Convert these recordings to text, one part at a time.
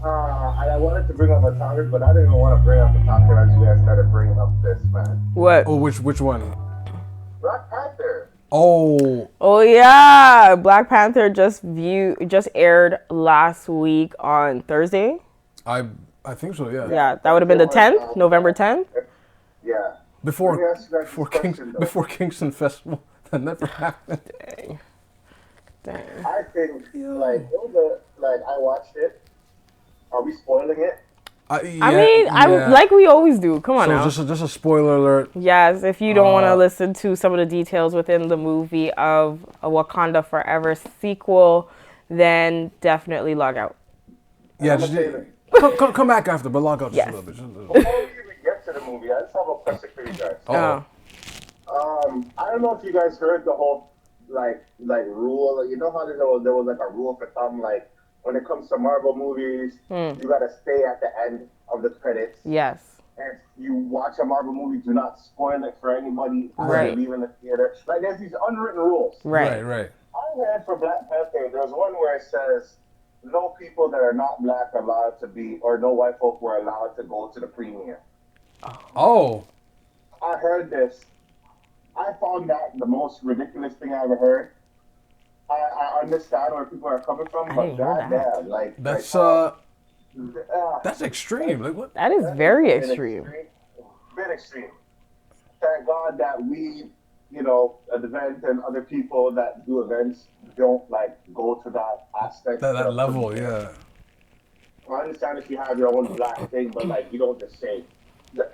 And I wanted to bring up a topic, but I didn't even want to bring up a topic as you guys started bringing up this, man. What? Oh, which one? Black Panther. Oh yeah, Black Panther just aired last week on Thursday. I think so. Yeah. Yeah, that would have been the 10th, November 10th. Yeah. Before Before Kingston Festival, that never happened. Dang. I think like it was I watched it. Are we spoiling it? I'm like we always do. Come on now. So just a spoiler alert. Yes, if you don't want to listen to some of the details within the movie of a Wakanda Forever sequel, then definitely log out. Yeah, just come back after, but log out just a little bit. Before we even get to the movie, I just have a question for you guys. I don't know if you guys heard the whole like rule. You know how there was like a rule for thumb, like when it comes to Marvel movies, you gotta stay at the end of the credits. Yes. And if you watch a Marvel movie, do not spoil it for anybody as Right. they leave in the theater. Like there's these unwritten rules. Right. I heard for Black Panther, there's one where it says no people that are not black are allowed to be, or no white folk were allowed to go to the premiere. Oh. I heard this. I found that the most ridiculous thing I ever heard. I understand where people are coming from, but goddamn, like that's extreme. Like what? That is very extreme. Bit extreme. Thank God that we, at the event and other people that do events don't like go to that aspect. That level, yeah. I understand if you have your own black thing, but like you don't just say the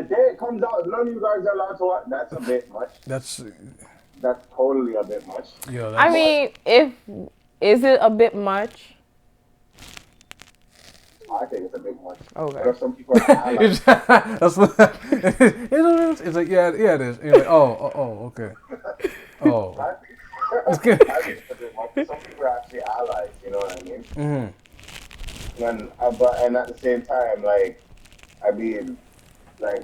day it comes out, none of you guys are allowed to watch. That's a bit much. That's totally a bit much. Yeah. I mean, is it a bit much? I think it's a bit much. Okay. There are some people allies. That's what it's like. Yeah, it is. You're like, okay. Oh. I think it's a bit much. Some people are actually allies. You know what I mean? Mm-hmm. And at the same time, like, I mean, like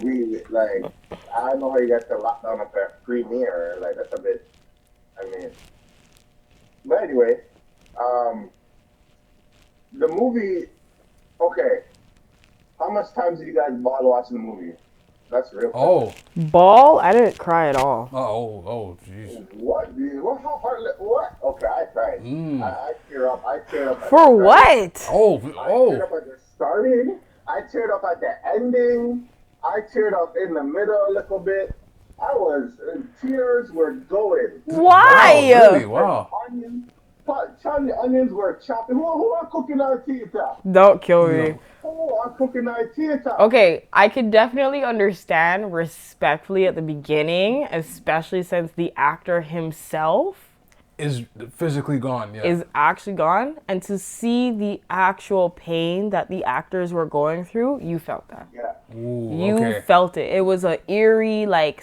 I don't know how you guys can lock down a premiere. Like that's a bit. I mean, but anyway, the movie. Okay, how much time did you guys ball watching the movie? That's real. Oh. Ball? I didn't cry at all. Oh, jeez. What, dude? What? Okay, I cried. I teared up. For what? Oh. I teared up at the starting. I teared up at the ending. I teared up in the middle a little bit. Tears were going. Why? Wow, really? Wow. Onions were chopping. Who are cooking our theater? Don't kill me. Who are cooking our theater? Okay, I can definitely understand respectfully at the beginning, especially since the actor himself is physically gone, yeah. Is actually gone. And to see the actual pain that the actors were going through, you felt that. Yeah. Ooh, you felt it. It was an eerie, silence.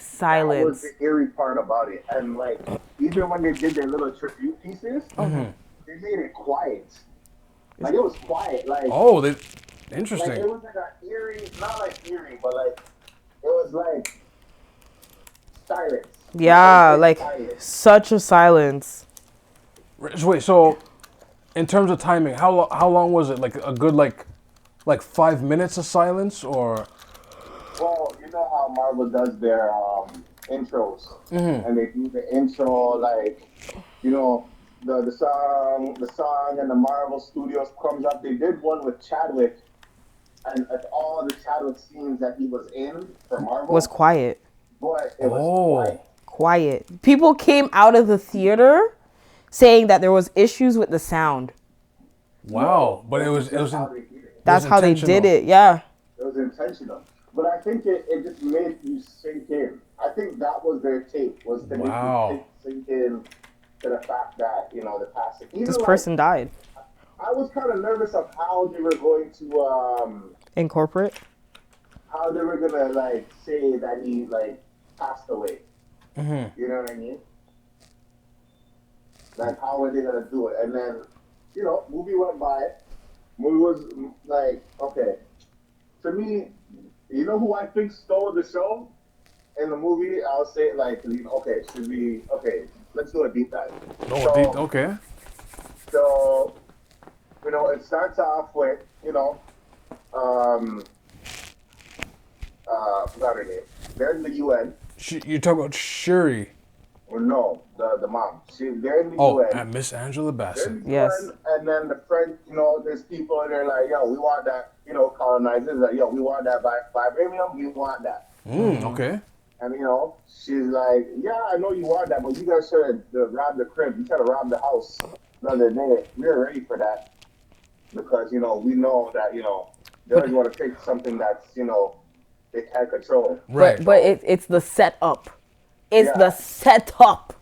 That was the eerie part about it. And, even when they did their little tribute pieces, they made it quiet. It was quiet. Interesting. It was an eerie, not eerie, but it was silence. Yeah, such a silence. Wait, so in terms of timing, how long was it? Like a good 5 minutes of silence, or? Well, you know how Marvel does their intros, and they do the intro the song, and the Marvel Studios comes up. They did one with Chadwick, and all the Chadwick scenes that he was in for Marvel was quiet. But it was quiet. People came out of the theater saying that there was issues with the sound. Wow, but it was that's how they did it. Yeah. It was intentional, but I think it just made you sink in. I think that was their take, was to make you sink in to the fact that the passing. This person died. I was kind of nervous of how they were going to incorporate. How they were gonna say that he passed away. You know what I mean? How were they gonna do it? And then, movie went by. Movie was okay. To me, you know who I think stole the show in the movie? I'll say let's do a deep dive. Okay. So, you know, it starts off with, you know, forgot her name. They're in the UN. You're talking about Shuri. Well, no, the mom. They're in the Oh, UN. and Miss Angela They're Bassett. in the Yes. UN, and then the French, you know, there's people and they're like, yo, we want that, you know, colonizers, like, yo, we want that vibranium, we want that. Okay. And, you know, she's like, yeah, I know you want that, but you guys should have robbed the crib. You should have robbed the house the other day. We were ready for that. Because, you know, we know that, you know, they always want to take something that's, you know, they can't control. Right. But it's the setup. It's Yeah. the setup.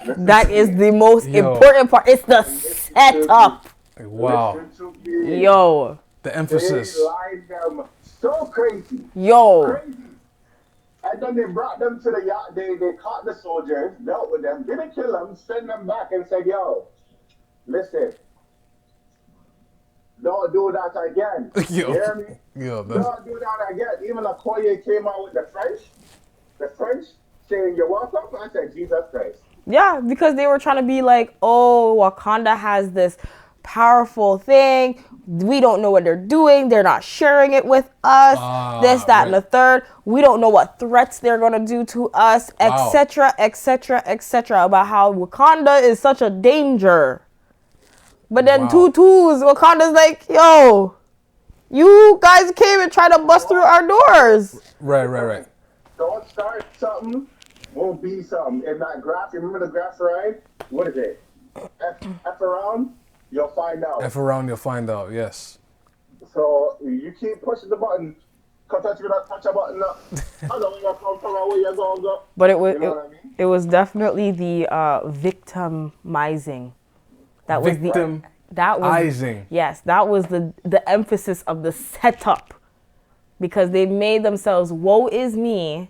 That is the most Yo. important part. It's the setup. Wow. Listen to me. Yo. The emphasis. They lied them so crazy. Yo. Crazy. And then they brought them to the yacht. They caught the soldiers, dealt with them, didn't kill them, sent them back and said, yo, listen, don't do that again. Yo. You hear me? Yo, that's, Don't do that again. Even Okoye came out with the French saying, you're welcome. I said, Jesus Christ. Yeah, because they were trying to be like, oh, Wakanda has this powerful thing. We don't know what they're doing. They're not sharing it with us. This, that, and the third. We don't know what threats they're going to do to us, etc., etc., etc. About how Wakanda is such a danger. But then Tutu's, Wakanda's like, yo, you guys came and tried to bust through our doors. right. Don't start something, won't be something. In that graph, you remember the graph ride? What is it? F around, you'll find out. F around, you'll find out. Yes. So you keep pushing the button. Come touch a button up. I know where you come from or where you're going to go. But it was You know what I mean? it was definitely the victimizing. That was Victimizing. Yes, that was the emphasis of the setup. Because they made themselves, woe is me,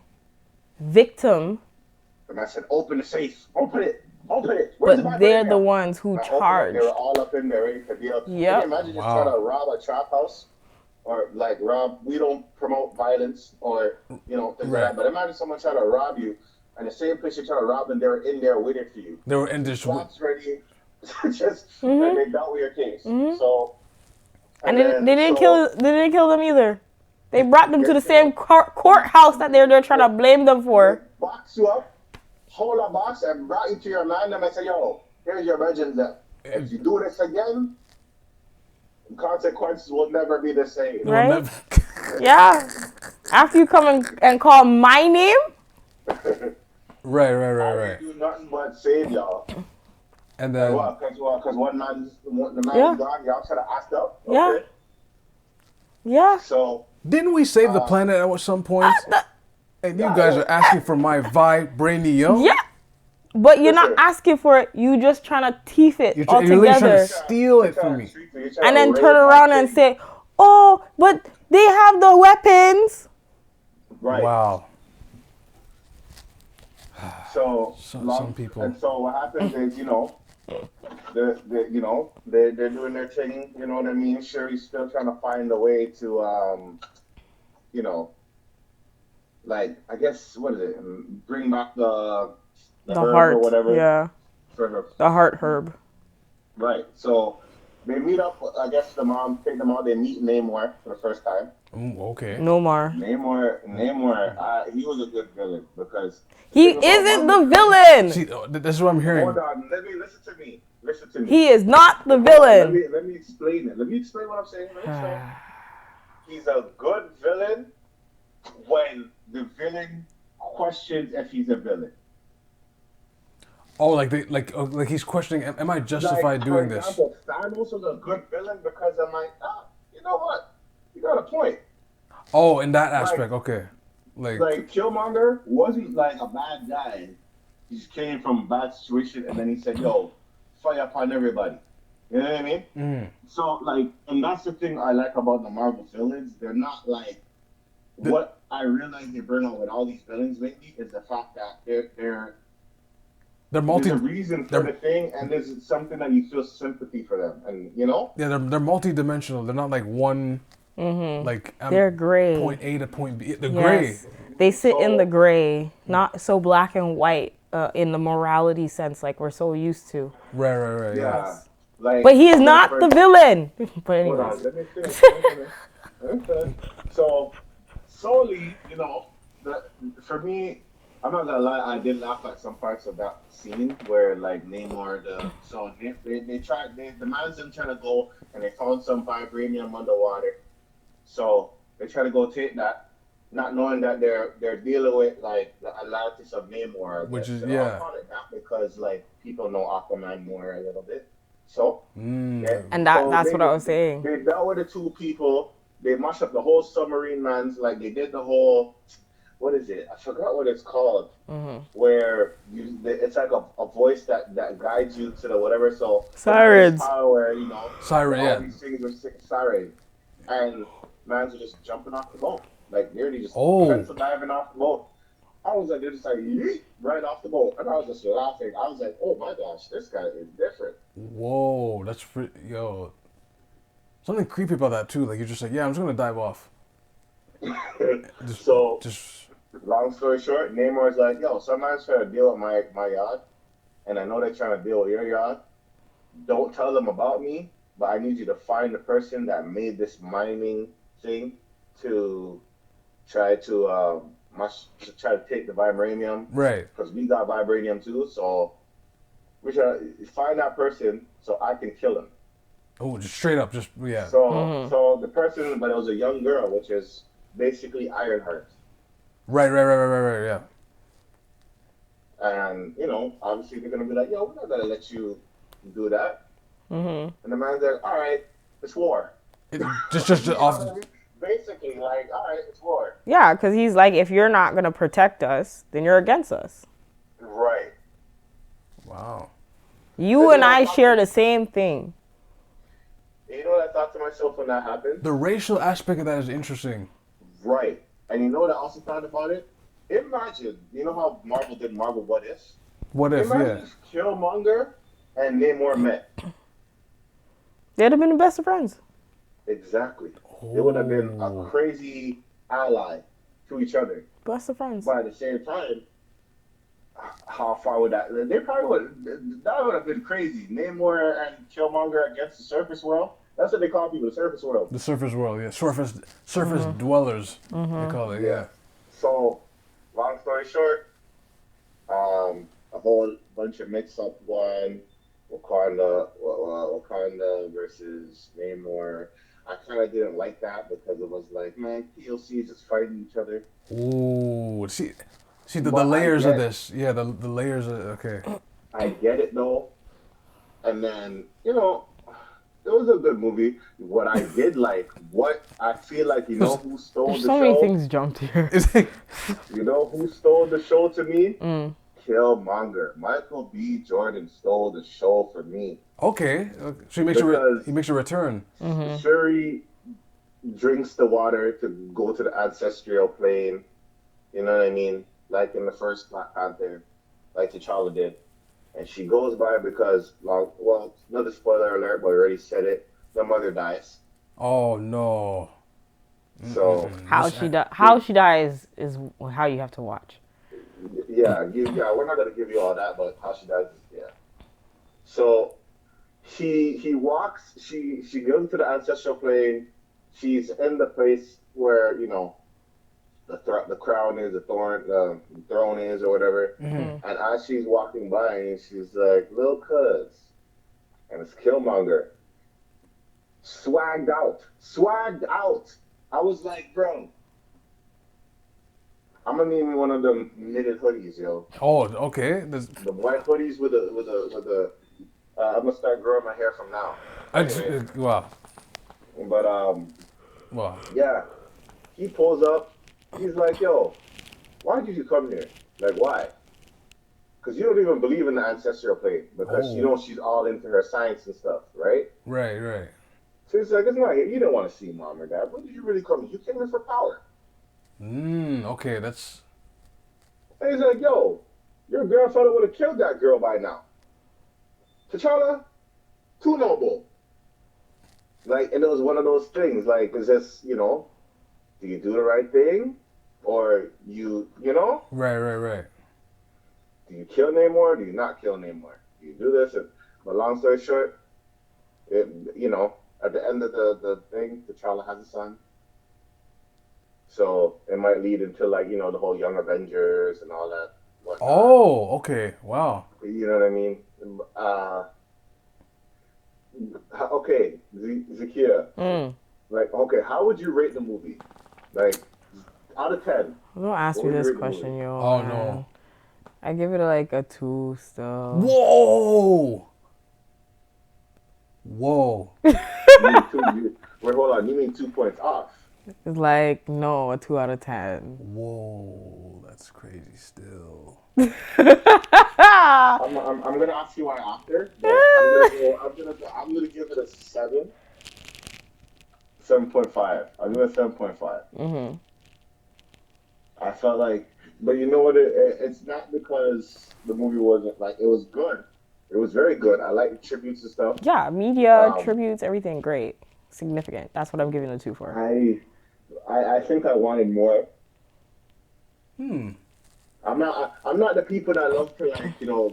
victim. And I said, open the safe. Open it. Where's But they're the ones who charge. They were all up in there ready to deal. Yep. Can you imagine just trying to rob a trap house? Or like rob, we don't promote violence or, you know, things like that. But imagine someone trying to rob you and the same place you're trying to rob them, they were in there waiting for you. They were in this. Cops ready. And they dealt with your case. So. And they didn't kill them either. They brought them to the same courthouse that they're trying to blame them for. Box you up, hold a box, and brought you to your man and say, yo, here's your vengeance. If you do this again, the consequences will never be the same. Right? Yeah. After you come and call my name? Right. I do nothing but save y'all. And then. Because the man's gone, y'all should have asked up. Okay. Yeah. So. Didn't we save the planet at some point? And you guys are asking for my vibranium? Yeah. But you're not asking for it. You just trying to teeth it all You're really trying together. to steal it from me. And then turn around and say, oh, but they have the weapons. Right. Wow. So some people. And so what happens is, you know, they're doing their thing. You know what I mean? Sherry's still trying to find a way to, you know, like I guess what is it? Bring back the herb heart or whatever. Yeah. For her. The heart herb. Right. So they meet up. I guess the mom take them out. They meet Namor for the first time. Okay. Namor. Namor. He was a good villain because he isn't the villain. See, this is what I'm hearing. Hold on. Listen to me. He is not the villain. Let me explain it. Let me explain what I'm saying. He's a good villain when the villain questions if he's a villain. Oh, like he's questioning, am I justified doing this? For example, Thanos was a good villain because I'm like, you know what? You got a point. Oh, in that aspect, okay. Like Killmonger wasn't like a bad guy. He just came from a bad situation and then he said, yo, fire upon everybody. You know what I mean? Mm. So, like, and that's the thing I like about the Marvel villains. They're not like, what I realize they bring out with all these villains lately is the fact that they're multi. There's a reason for the thing, and there's something that you feel sympathy for them, and you know. Yeah, they're multi-dimensional. They're not like one. Like they're gray. Point A to point B. They're gray. They sit in the gray, not so black and white in the morality sense like we're so used to. Right. Yeah. Like, But he is not the villain. But hold anyways. on, let me finish. Let me finish. So, solely, for me, I'm not gonna lie, I did laugh at some parts of that scene where like Namor, they tried, the man's them trying to go and they found some vibranium underwater. So they try to go take that, not knowing that they're dealing with like the Atlantis of Namor, I Which guess. is And I'll yeah. call it that because like people know Aquaman more a little bit. So yeah, And so that's what I was saying. they dealt with the two people. They mashed up the whole submarine man's like they did the whole what is it? I forgot what it's called. Where it's like a voice that guides you to the whatever. So the voice Sirens. power where Siren, all yeah. these things are siren, and man's are just jumping off the boat, like nearly just Oh. pencil diving off the boat. I was like, they're just like yeet, right off the boat, and I was just laughing. I was like, oh my gosh, this guy is different. Whoa, yo. Something creepy about that too. Like you're just like, yeah, I'm just gonna dive off. So Just long story short, Namor's like, yo, somebody's trying to deal with my yacht, and I know they're trying to deal with your yacht. Don't tell them about me, but I need you to find the person that made this mining thing to try to try to take the vibranium right. because we got vibranium too. So we try to find that person so I can kill him. Oh, just straight up, just yeah. So the person, but it was a young girl, which is basically Ironheart. Right, yeah. And obviously they're gonna be like, "Yo, we're not gonna let you do that." And the man's like, "All right, it's war." Just off. Basically, like, "All right, it's war." Yeah, because he's like, if you're not going to protect us, then you're against us. Right. Wow. You and I share the same thing. You know what I thought to myself when that happened? The racial aspect of that is interesting. Right. And you know what I also thought about it? Imagine, you know how Marvel did Marvel What If? What if, Imagine yeah. if Killmonger and Namor met. They'd have been the best of friends. Exactly. It would have been a crazy ally to each other. Best of friends. But at the same time, how far would that? They probably would. That would have been crazy. Namor and Killmonger against the surface world. That's what they call people, the surface world. The surface world, yeah. Surface dwellers, they call it, yeah. So, long story short, a whole bunch of mix-up one. Wakanda versus Namor. I kind of didn't like that because it was like, man, POCs just fighting each other. Ooh, see the layers of this. Yeah, the layers of, okay. I get it though. And then, it was a good movie. What I did like, what I feel like, who stole the So show? many things jumped here. You know who stole the show to me? Killmonger. Michael B. Jordan stole the show for me. Okay. So he makes a return. Shuri drinks the water to go to the ancestral plane. You know what I mean? Like in the first Black Panther, like T'Challa did. And she goes by because, another spoiler alert, but I already said it. The mother dies. Oh no. So How she dies is how you have to watch. yeah, we're not gonna give you all that, but how she dies, yeah. So he walks. She goes to the ancestral plane. She's in the place where the crown is, the throne is, or whatever. And as she's walking by, she's like, "Lil' cuz," and it's Killmonger, swagged out. I was like, bro, I'm gonna need me one of them knitted hoodies, yo. Oh, okay. The white hoodies with the. I'm gonna start growing my hair from now. Anyway. Wow. But Wow. yeah, he pulls up. He's like, "Yo, why did you come here? Like, why? Because you don't even believe in the ancestral plane because she's all into her science and stuff, right? Right. So he's like, it's not. You didn't want to see mom or dad. What did you really come here? You came here for power." Okay, that's. And he's like, "Yo, your grandfather would have killed that girl by now. T'Challa, too noble." Like, and it was one of those things. Like, it's just, do you do the right thing, or Right. do you kill Namor? Or do you not kill Namor? Do you do this? But long story short, you know, at the end of the thing, T'Challa has a son. So it might lead into like, you know, the whole Young Avengers and all that whatnot. Oh, okay. Wow. You know what I mean? Okay, Zakia. Like, okay, how would you rate the movie? Like, out of 10. Don't ask What me would you this rate the question, movie? yo. Oh man. no. I give it like a 2 still. Whoa. Whoa. Wait, hold on. You mean 2 points off? It's like, no, a 2 out of 10. Whoa. That's crazy still. I'm gonna ask you why after, but I'm gonna give it a 7.5. I'm gonna 7.5. I felt like, but you know what? It's not because the movie wasn't like it was good. It was very good. I like tributes and stuff. Yeah, media, tributes, everything great. Significant. That's what I'm giving a 2 for. I think I wanted more. I'm not the people that love to like you know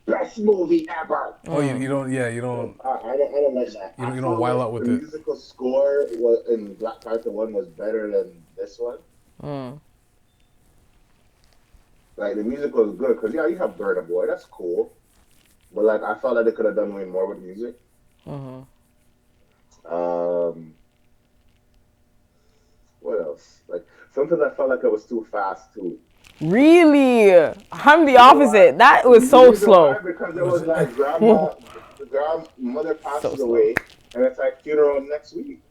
best movie ever. Oh, you don't. Yeah, you don't. I don't like that. You don't wild out with the it. musical score was in Black Panther 1 was better than this one. Like the music was good because yeah, you have Burna Boy, that's cool, but like I felt like they could have done way more with music. What else? Like sometimes I felt like it was too fast too. Really? I'm the opposite. That was so slow. Because it was like grandmother passes So away, and it's like funeral next week,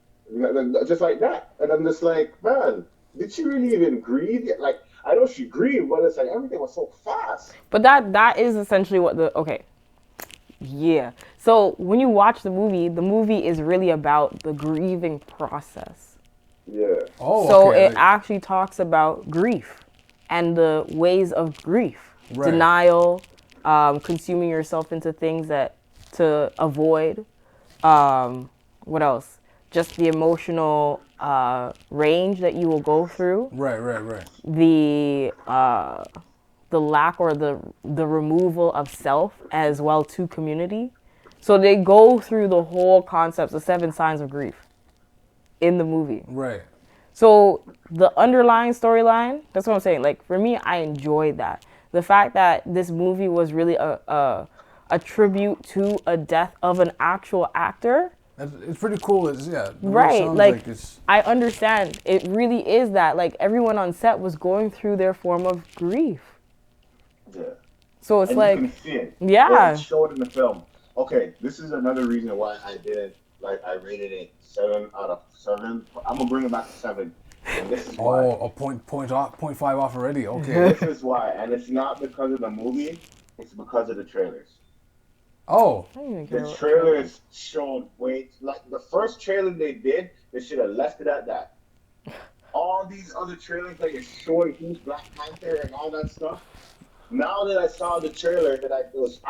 just like that. And I'm just like, man, did she really even grieve? Like, I know she grieved, but it's like everything was so fast. But that is essentially what yeah. So when you watch the movie is really about the grieving process. Yeah. Oh, so okay. it actually talks about grief and the ways of grief. Right. Denial, consuming yourself into things to avoid. What else? Just the emotional range that you will go through. Right. The lack or the removal of self as well to community. So they go through the whole concepts, the 7 signs of grief in the movie. Right. So the underlying storyline, that's what I'm saying. Like for me, I enjoyed that. The fact that this movie was really a tribute to a death of an actual actor. It's pretty cool. Yeah. Right. Like it's... I understand. It really is that. Like everyone on set was going through their form of grief. Yeah. So it's and like, you can see it. Yeah. It showed in the film. Okay, this is another reason why I didn't like. I rated it 7 out of 7. I'm gonna bring it back to 7, and this is why. Oh, a point off, 0.5 off already. Okay. This is why, and it's not because of the movie. It's because of the trailers. Oh. The trailers showed like the first trailer they did. They should have left it at that. All these other trailers that you're showing who's Black Panther and all that stuff. Now that I saw the trailer that I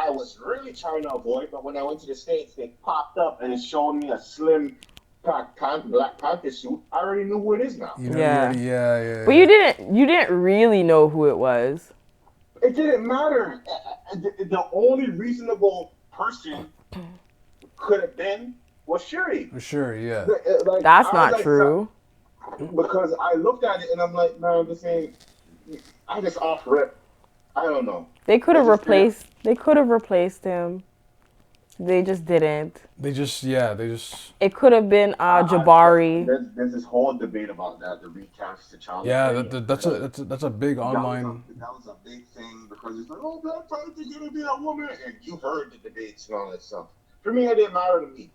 was really trying to avoid, but when I went to the States, they popped up and it showed me a slim Black Panther suit. I already knew who it is now. Yeah. But you didn't really know who it was. It didn't matter. The only reasonable person could have been was Shuri. Shuri, yeah. Like, that's not true. Because I looked at it and I'm like, man, this ain't. I just off rip. I don't know. They could have replaced him. They just didn't. It could have been Jabari. There's this whole debate about that, the recast T'Challa. Yeah, that's a big online. That was a big thing because it's like, oh, Black Panther's gonna be a woman, and you heard the debates and all that stuff. For me, it didn't matter to me.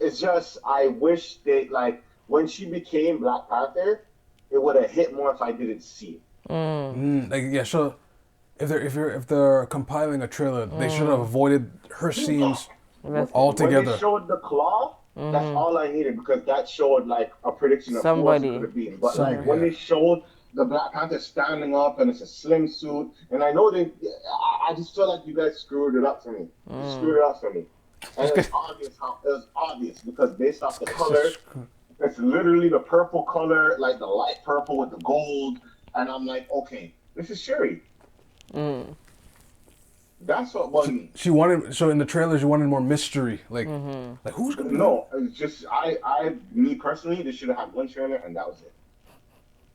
It's just I wish they like when she became Black Panther, it would have hit more if I didn't see it. So if they're compiling a trailer, they should have avoided her scenes altogether. When they showed the claw, that's all I needed because that showed like a prediction of who it could have been. But when they showed the Black Panther standing up and it's a slim suit, and I know I just feel like you guys screwed it up for me. You screwed it up for me, and it was obvious because based off the color. It's literally the purple color, like the light purple with the gold. And I'm like, okay, this is Shuri. That's what one. She wanted, so in the trailers, you wanted more mystery. Like who's gonna be? No, it's just me personally, they should have had one trailer and that was it.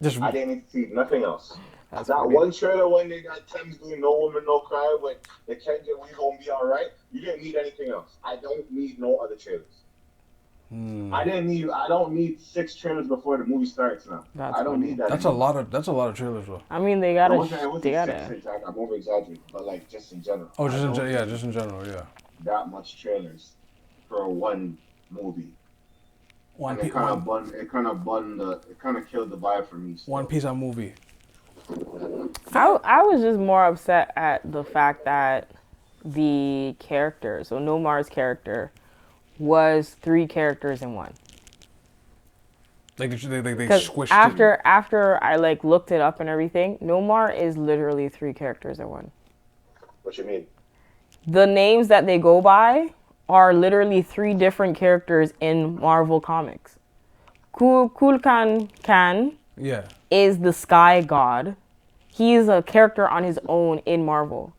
Just I didn't need to see nothing else. That's That funny. one trailer when they got Thames doing No Woman No Cry, when they can't get We Gonna Be Alright, you didn't need anything else. I don't need no other trailers. I don't need 6 trailers before the movie starts now. That's I don't funny. need that. that's a lot of trailers though. I mean, they It gotta. wasn't They 6 gotta. exactly. I'm over exaggerating, but like just in general. Oh, I don't need just in general, yeah. that much trailers for one movie. One And it kind of killed the vibe for me. So. One Piece of movie. I was just more upset at the fact that the character, so Nomar's character, was 3 characters in one. Like they Because squished after I like looked it up and everything, Nomar is literally 3 characters in one. What you mean? The names that they go by are literally 3 different characters in Marvel Comics. Kulkan Khan Yeah. is the sky god. He is a character on his own in Marvel.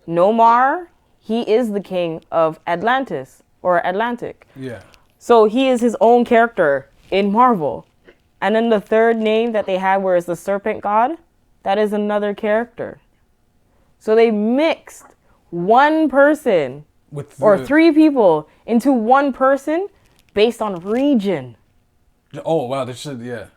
Nomar, he is the king of Atlantis or Atlantic. Yeah. So he is his own character in Marvel. And then the third name that they had, where it's the serpent god, that is another character. So they mixed one person or 3 people into one person based on region. Oh wow, this is yeah.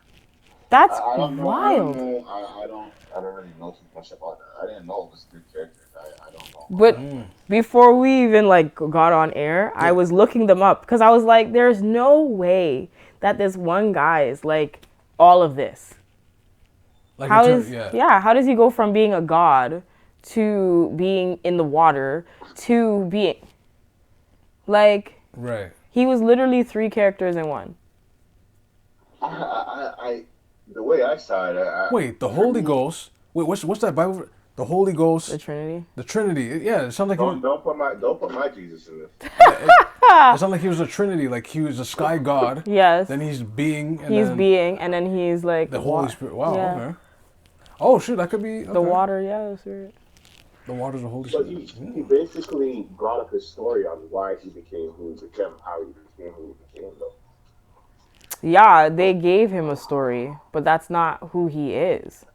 That's I don't know. wild. I don't really know too much about that. I didn't know it was 3 characters. I don't know. But before we even like got on air, I was looking them up because I was like, there's no way that this one guy is like all of this. Like How does he go from being a god to being in the water to being like right. he was literally 3 characters in one. The way I saw it, Wait, the Holy Ghost. Wait, what's that Bible? The Holy Ghost. The Trinity. The Trinity. Yeah, it sounds like don't put my Jesus in this. it sounded like he was a Trinity. Like he was a sky god. Yes. Then he's being. And He's then being, and then he's like the Holy Spirit. Wow. Yeah. Okay. Oh shoot, that could be The water, yeah, the spirit. The water's the Holy But Spirit. he basically brought up his story on why he became who he became, how he became who he became, though. Yeah, they gave him a story, but that's not who he is.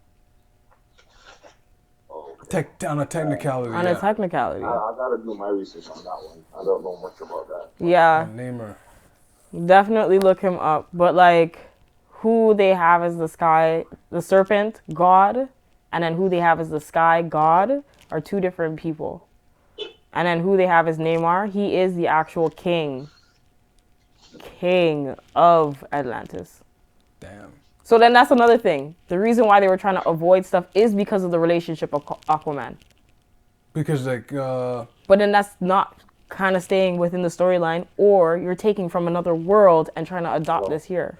On a technicality. On a technicality. I gotta do my research on that one. I don't know much about that. Yeah, Namer. definitely look him up. But like, who they have as the serpent god, and then who they have as the sky god are 2 different people. And then who they have as Namor, he is the actual king of Atlantis. Damn. So then that's another thing. The reason why they were trying to avoid stuff is because of the relationship of Aquaman. Because like But then that's not kind of staying within the storyline, or you're taking from another world and trying to adopt this here.